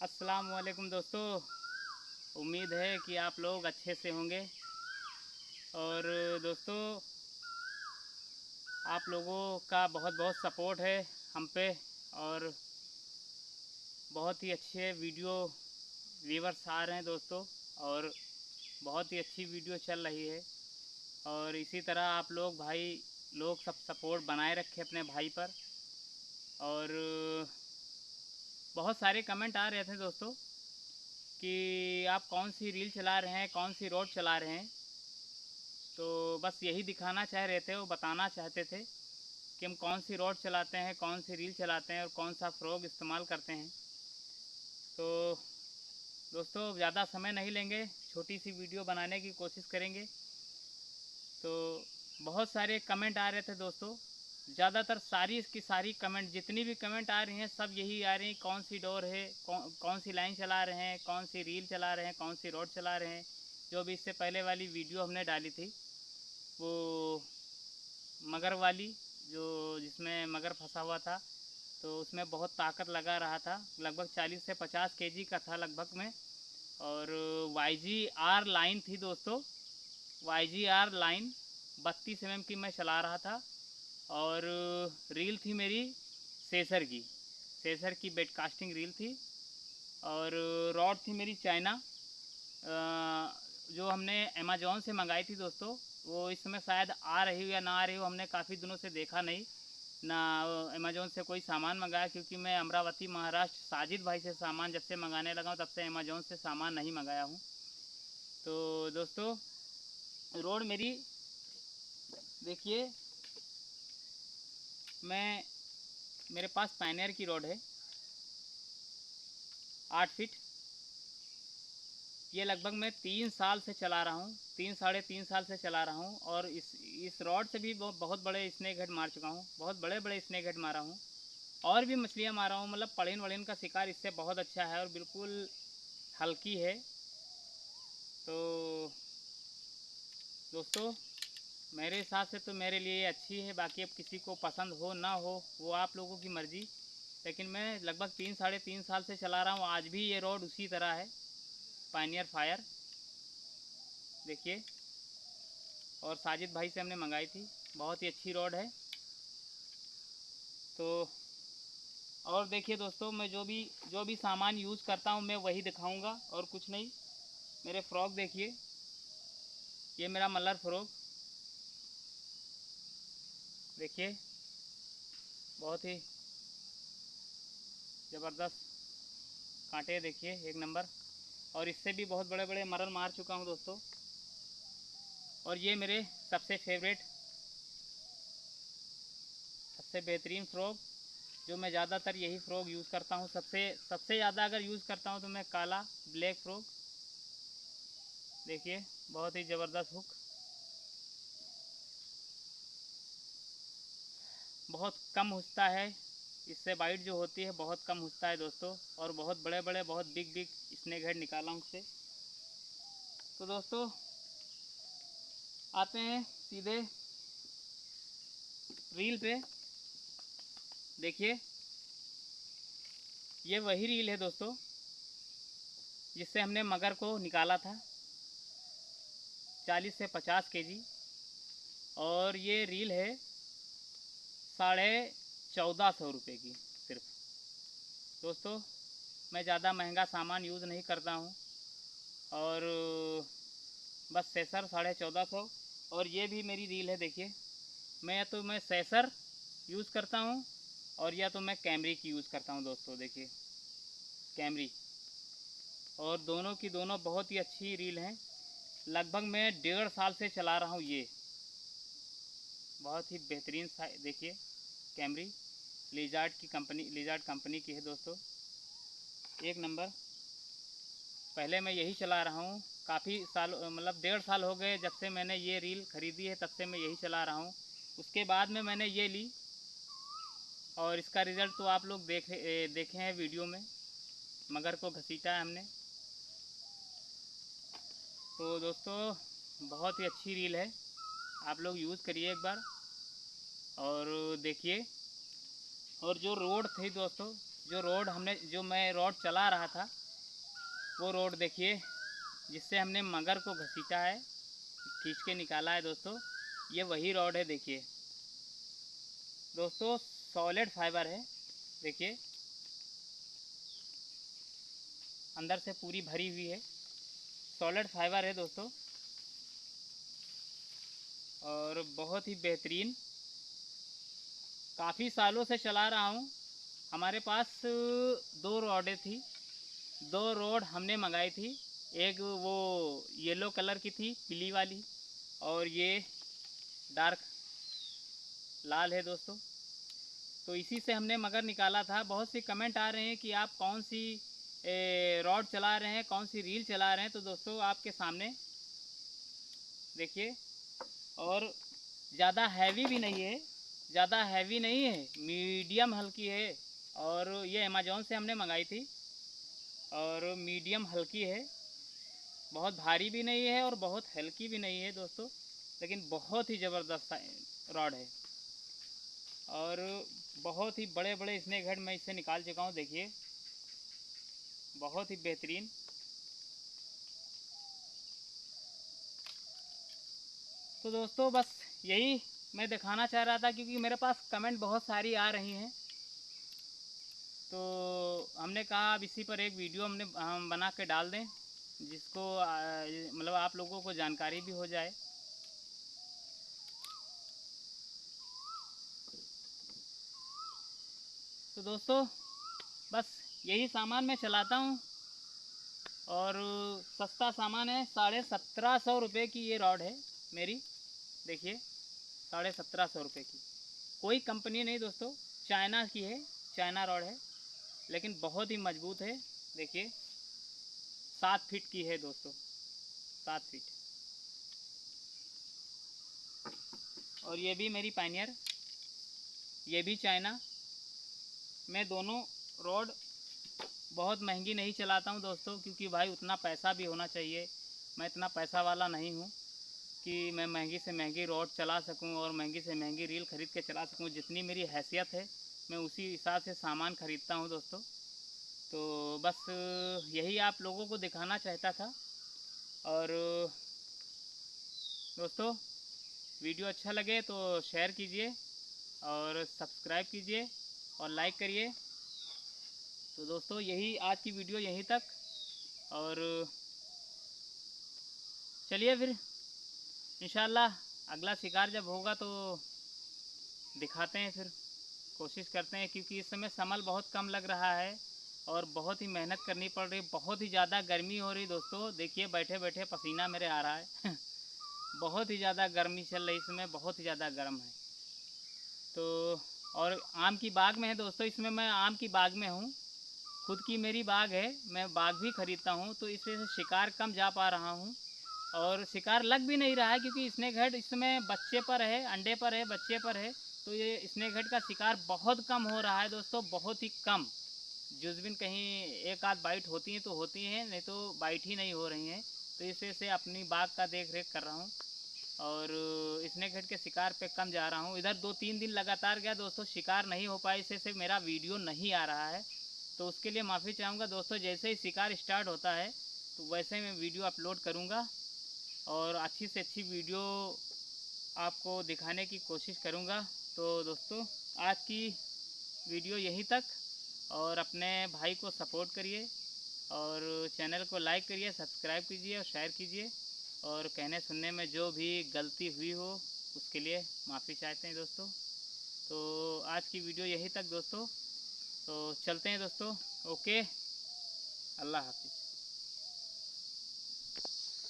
अस्सलाम वालेकुम दोस्तों। उम्मीद है कि आप लोग अच्छे से होंगे। और दोस्तों, आप लोगों का बहुत बहुत सपोर्ट है हम पे। और बहुत ही अच्छे वीडियो व्यूवर्स आ रहे हैं दोस्तों। और बहुत ही अच्छी वीडियो चल रही है। और इसी तरह आप लोग भाई लोग सब सपोर्ट बनाए रखें अपने भाई पर। और बहुत सारे कमेंट आ रहे थे दोस्तों कि आप कौन सी रील चला रहे हैं, कौन सी रोड चला रहे हैं। तो बस यही दिखाना चाह रहे थे, वो बताना चाहते थे कि हम कौन सी रोड चलाते हैं, कौन सी रील चलाते हैं और कौन सा फ्रॉग इस्तेमाल करते हैं। तो दोस्तों, ज़्यादा समय नहीं लेंगे, छोटी सी वीडियो बनाने की कोशिश करेंगे। तो बहुत सारे कमेंट आ रहे थे दोस्तों। ज़्यादातर सारी की सारी कमेंट, जितनी भी कमेंट आ रही हैं सब यही आ रही हैं, कौन सी डोर है, कौन सी लाइन चला रहे हैं, कौन सी रील चला रहे हैं, कौन सी रोड चला रहे हैं। जो भी इससे पहले वाली वीडियो हमने डाली थी वो मगर वाली, जो जिसमें मगर फंसा हुआ था, तो उसमें बहुत ताकत लगा रहा था। लगभग 40 से 50 केजी का था लगभग में। और YGR लाइन थी दोस्तों। YGR लाइन 32 mm की मैं चला रहा था। और रील थी मेरी सेसर की बेडकास्टिंग रील थी। और रॉड थी मेरी चाइना, जो हमने अमेज़ॉन से मंगाई थी दोस्तों। वो इस समय शायद आ रही हो या ना आ रही हो, हमने काफ़ी दिनों से देखा नहीं ना। अमेज़ॉन से कोई सामान मंगाया, क्योंकि मैं अमरावती महाराष्ट्र साजिद भाई से सामान जब से मंगाने लगा हूँ तब से अमेज़ॉन से सामान नहीं मंगाया हूँ। तो दोस्तों, रोड मेरी देखिए, मैं मेरे पास पायनियर की रोड है 8 फीट। ये लगभग मैं 3 साल से चला रहा हूँ, 3 साढ़े 3 साल से चला रहा हूँ। और इस रॉड से भी बहुत बड़े स्नेक हेड मार चुका हूँ, बहुत बड़े बड़े स्नेक हेड मारा हूँ। और भी मछलियाँ मारा हूँ, मतलब पड़ीन वड़ीन का शिकार इससे बहुत अच्छा है और बिल्कुल हल्की है। तो दोस्तों, मेरे हिसाब से तो मेरे लिए अच्छी है। बाकी अब किसी को पसंद हो ना हो वो आप लोगों की मर्ज़ी। लेकिन मैं लगभग 3 साढ़े 3 साल से चला रहा हूँ, आज भी ये रोड उसी तरह है, पायनियर फायर। देखिए, और साजिद भाई से हमने मंगाई थी, बहुत ही अच्छी रोड है। तो और देखिए दोस्तों, मैं जो भी सामान यूज़ करता हूँ मैं वही दिखाऊंगा और कुछ नहीं। मेरे फ्रॉक देखिए, ये मेरा मल्लर फ्रॉक देखिए, बहुत ही ज़बरदस्त कांटे देखिए, एक नंबर। और इससे भी बहुत बड़े बड़े मरल मार चुका हूँ दोस्तों। और ये मेरे सबसे फेवरेट, सबसे बेहतरीन फ्रॉक, जो मैं ज़्यादातर यही फ्रॉक यूज़ करता हूँ। सबसे सबसे ज़्यादा अगर यूज़ करता हूँ तो मैं काला ब्लैक फ्रॉक देखिए, बहुत ही ज़बरदस्त हुक, बहुत कम हुस्ता है। इससे बाइट जो होती है बहुत कम हुस्ता है दोस्तों। और बहुत बड़े बड़े, बहुत बिग बिग स्नेक हेड निकाला हूँ उससे। तो दोस्तों, आते हैं सीधे रील पे। देखिए, ये वही रील है दोस्तों जिससे हमने मगर को निकाला था, 40 से 50 केजी। और ये रील है 1450 रुपये की सिर्फ। दोस्तों, मैं ज़्यादा महंगा सामान यूज़ नहीं करता हूँ। और बस सेसर 1450। और ये भी मेरी रील है देखिए। मैं सेसर यूज़ करता हूँ और या तो मैं कैमरी की यूज़ करता हूँ दोस्तों। देखिए, कैमरी। और दोनों की दोनों बहुत ही अच्छी रील हैं। लगभग मैं 1.5 साल से चला रहा हूँ ये, बहुत ही बेहतरीन देखिए, कैमरी लिजार्ड कंपनी की है दोस्तों, एक नंबर। पहले मैं यही चला रहा हूँ काफ़ी साल, मतलब 1.5 साल हो गए जब से मैंने ये रील ख़रीदी है, तब से मैं यही चला रहा हूँ। उसके बाद में मैंने ये ली और इसका रिज़ल्ट तो आप लोग देखे हैं वीडियो में, मगर को घसीटा है हमने। तो दोस्तों, बहुत ही अच्छी रील है, आप लोग यूज़ करिए एक बार और देखिए। और जो रोड थी दोस्तों, जो मैं रॉड चला रहा था वो रॉड देखिए, जिससे हमने मगर को घसीटा है, खींच के निकाला है दोस्तों, ये वही रॉड है। देखिए दोस्तों, सॉलिड फाइबर है, देखिए अंदर से पूरी भरी हुई है, सॉलिड फाइबर है दोस्तों, और बहुत ही बेहतरीन। काफ़ी सालों से चला रहा हूँ। हमारे पास दो रॉडें थी, दो रॉड हमने मंगाई थी। एक वो येलो कलर की थी, पीली वाली, और ये डार्क लाल है दोस्तों। तो इसी से हमने मगर निकाला था। बहुत सी कमेंट आ रहे हैं कि आप कौन सी रॉड चला रहे हैं, कौन सी रील चला रहे हैं। तो दोस्तों आपके सामने देखिए, और ज़्यादा हैवी भी नहीं है, ज़्यादा हैवी नहीं है, मीडियम हल्की है। और ये अमेज़ॉन से हमने मंगाई थी, और मीडियम हल्की है, बहुत भारी भी नहीं है और बहुत हल्की भी नहीं है दोस्तों, लेकिन बहुत ही ज़बरदस्त रॉड है। और बहुत ही बड़े बड़े स्नेक हेड मैं इससे निकाल चुका हूँ, देखिए बहुत ही बेहतरीन। तो दोस्तों बस यही मैं दिखाना चाह रहा था, क्योंकि मेरे पास कमेंट बहुत सारी आ रही हैं। तो हमने कहा अब इसी पर एक वीडियो हम बना के डाल दें, जिसको मतलब आप लोगों को जानकारी भी हो जाए। तो दोस्तों बस यही सामान मैं चलाता हूँ, और सस्ता सामान है। 1750 रुपये की ये रॉड है मेरी, देखिए 1750 रुपये की। कोई कंपनी नहीं दोस्तों, चाइना की है, चाइना रॉड है, लेकिन बहुत ही मजबूत है। देखिए 7 फीट की है दोस्तों, 7 फीट। और ये भी मेरी पायनियर, ये भी चाइना। मैं दोनों रॉड बहुत महंगी नहीं चलाता हूँ दोस्तों, क्योंकि भाई उतना पैसा भी होना चाहिए। मैं इतना पैसा वाला नहीं हूँ कि मैं महंगी से महंगी रॉड चला सकूं और महंगी से महंगी रील ख़रीद के चला सकूं। जितनी मेरी हैसियत है मैं उसी हिसाब से सामान ख़रीदता हूं दोस्तों। तो बस यही आप लोगों को दिखाना चाहता था। और दोस्तों वीडियो अच्छा लगे तो शेयर कीजिए, और सब्सक्राइब कीजिए, और लाइक करिए। तो दोस्तों यही आज की वीडियो यहीं तक, और चलिए फिर इंशाल्लाह अगला शिकार जब होगा तो दिखाते हैं, फिर कोशिश करते हैं। क्योंकि इस समय समल बहुत कम लग रहा है और बहुत ही मेहनत करनी पड़ रही है, बहुत ही ज़्यादा गर्मी हो रही दोस्तों। देखिए बैठे बैठे पसीना मेरे आ रहा है बहुत ही ज़्यादा गर्मी चल रही, इसमें बहुत ही ज़्यादा गर्म है। तो और आम की बाग में है दोस्तों, इसमें मैं आम की बाग में हूँ, खुद की मेरी बाग है, मैं बाग भी खरीदता हूँ। तो इस वजह से शिकार कम जा पा रहा हूँ, और शिकार लग भी नहीं रहा है, क्योंकि स्नेक हेड इस समय बच्चे पर है, अंडे पर है, बच्चे पर है। तो ये स्नेक हेड का शिकार बहुत कम हो रहा है दोस्तों, बहुत ही कम। जिस दिन कहीं एक आध बाइट होती हैं तो होती हैं, नहीं तो बाइट ही नहीं हो रही हैं। तो इस वजह से अपनी बाग का देख रेख कर रहा हूँ, और स्नेक हेड के शिकार पे कम जा रहा हूँ। इधर 2-3 दिन लगातार गया दोस्तों, शिकार नहीं हो पाया, इससे मेरा वीडियो नहीं आ रहा है। तो उसके लिए माफ़ी चाहूँगा दोस्तों। जैसे ही शिकार स्टार्ट होता है तो वैसे मैं वीडियो अपलोड करूँगा, और अच्छी से अच्छी वीडियो आपको दिखाने की कोशिश करूँगा। तो दोस्तों आज की वीडियो यहीं तक, और अपने भाई को सपोर्ट करिए, और चैनल को लाइक करिए, सब्सक्राइब कीजिए और शेयर कीजिए। और कहने सुनने में जो भी गलती हुई हो उसके लिए माफ़ी चाहते हैं दोस्तों। तो आज की वीडियो यहीं तक दोस्तों, तो चलते हैं दोस्तों। ओके, अल्लाह हाफिज़।